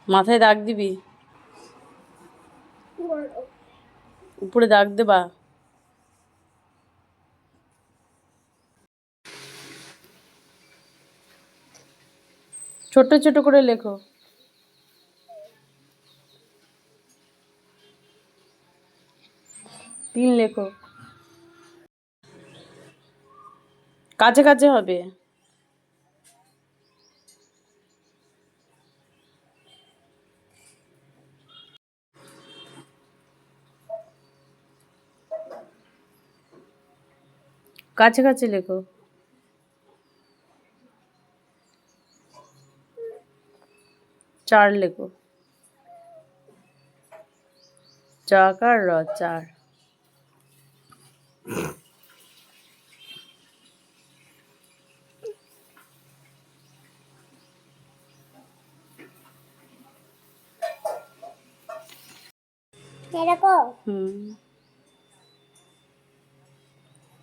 মাথায় দাগ দিবি, উপরে দাগ দেবা। ছোট ছোট করে লেখো। তিন লেখো, কাছে কাছে হবে। কাছে কাছে লেখো। চার লেখো, চাকার র, চার।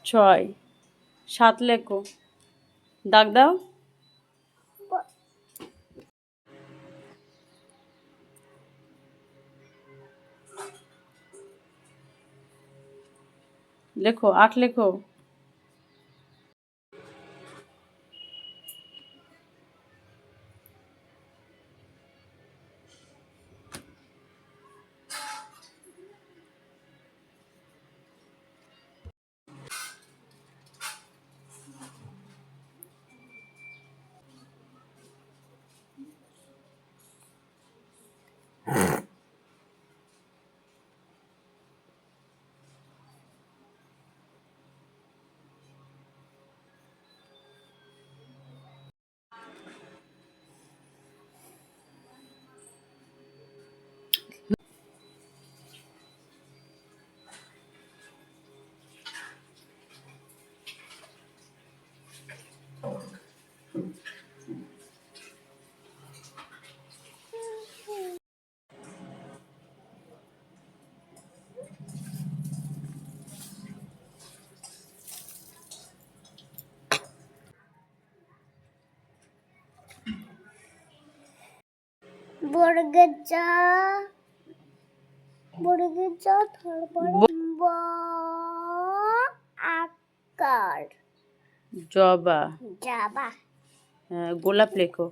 ছয়। সাত লেখো, দাগ দাও। লেখো, আট লেখো। বর্গের জ, বর্গের জ, তারপরে ব আকার, জবা। জবা। গোলাপ লেখো।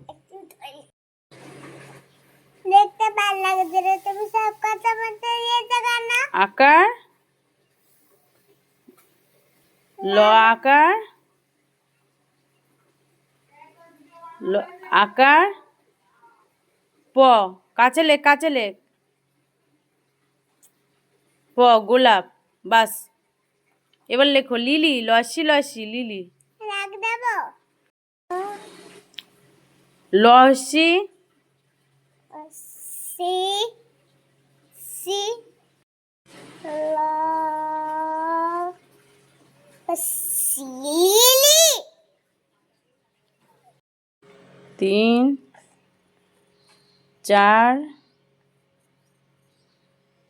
দেখতে ভালো লাগছে রে, তুমি সব কথা বলতে দিয়েছো কেন? আকার, ল আকার, ল আকার, প, কাছে লেখ, কাছে লেখ। প, গোলাপ। বাস, এবার লেখো লিলি, লসি লসি, লিলি। রাখ দেবো। লসি, সি, সি, ল, লিলি। তিন, চার,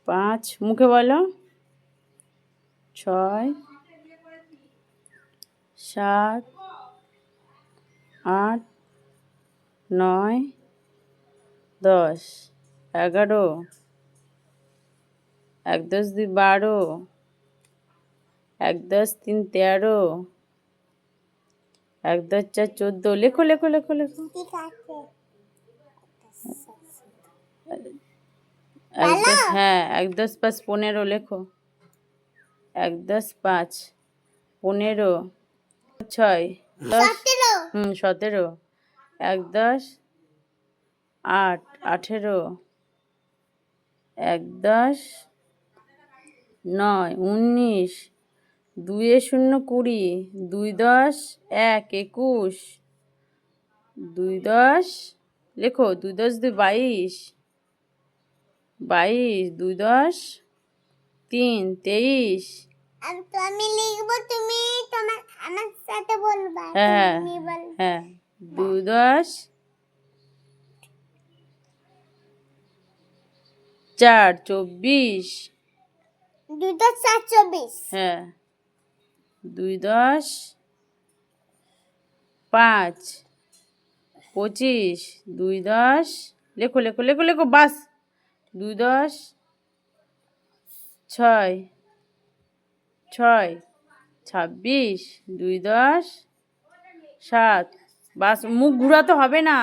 পাঁচ, মুখে বলো। ছয়, সাত, আট, নয়, 10, 11, 1 10 2 12, 1 10 3 13, 1 10 4 14। লেখো লেখো লেখো লেখো। ঠিক আছে। 1 10, হ্যাঁ 1 10 5 15 লেখো। 1 10 5 15, 6 10, 17, 1 10 8 18, 1 10 9 19, 2 0 20, 2 10 1 21, 2 10 লেখো, 2 10 2 22, 22, 2 10 3 23। আমি লিখবো, তুমি তোমার আমার সাথে বলবা। হ্যাঁ হ্যাঁ, 2 10 4 24। 2 10 4 24। হ্যাঁ, 2 10 5 25, 2 10 লেখো লেখো লেখো লেখো বাস। 2 10 6 6 26, 2 10 7, বাস মুখ ঘুরাতে হবে না।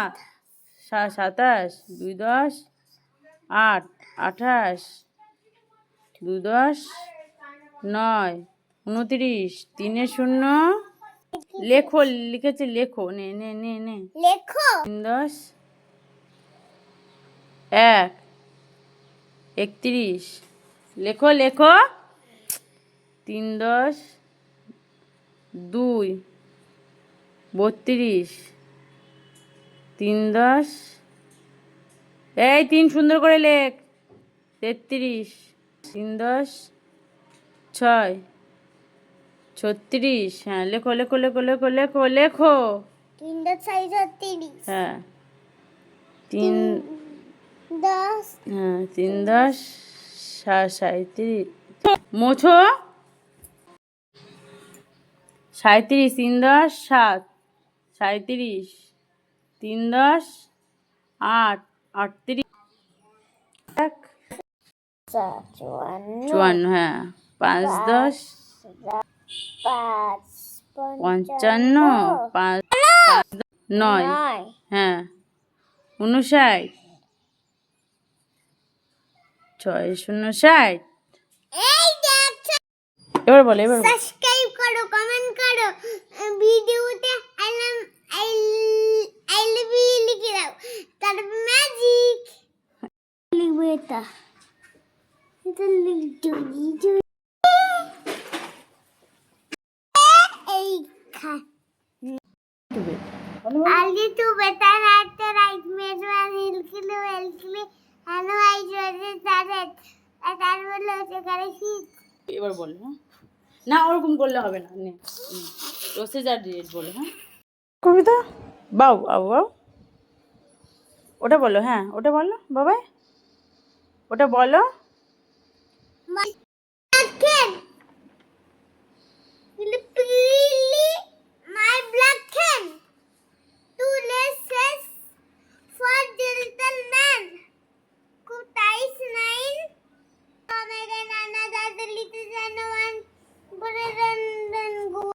27, 2 10 8 28, 2 10 9 29, 3 0 লেখো লিখেছে লেখো নে নে নে নে লেখো 3 10 1 31, লেখো লেখো 3 10 2 32, 3 10 এই 3 সুন্দর করে লেখ 33, 3 10 6 36, হ্যাঁ লেখো লেখো লেখো লেখো লেখো লেখো 3 হ্যাঁ 3 10 হ্যাঁ 3 10 37 মোছো 37, 3 10 7 37, 3 10 8 38, 54, হ্যাঁ 5 10 55, 5 9 হ্যাঁ 59, 6 0 60। এই দেখ এবার বলো এবার বলো। সাবস্ক্রাইব করো কমেন্ট করো ভিডিওতে আই লাভ ইউ লিখে দাও তারপর ম্যাজিক লিখবো এটা লিখবো এই খা आगे तू बता रहा था राइट में हिल किलो हेलो आई जो सारे তার বলে হচ্ছে করেছি এবার বলো হ্যাঁ না ওরকম করলে হবে না নে রোসেজ আর ডিরেক্ট বলো হ্যাঁ কবিতা বাউ বাউ বাউ ওটা বলো হ্যাঁ ওটা বলো বাবাই ওটা বলো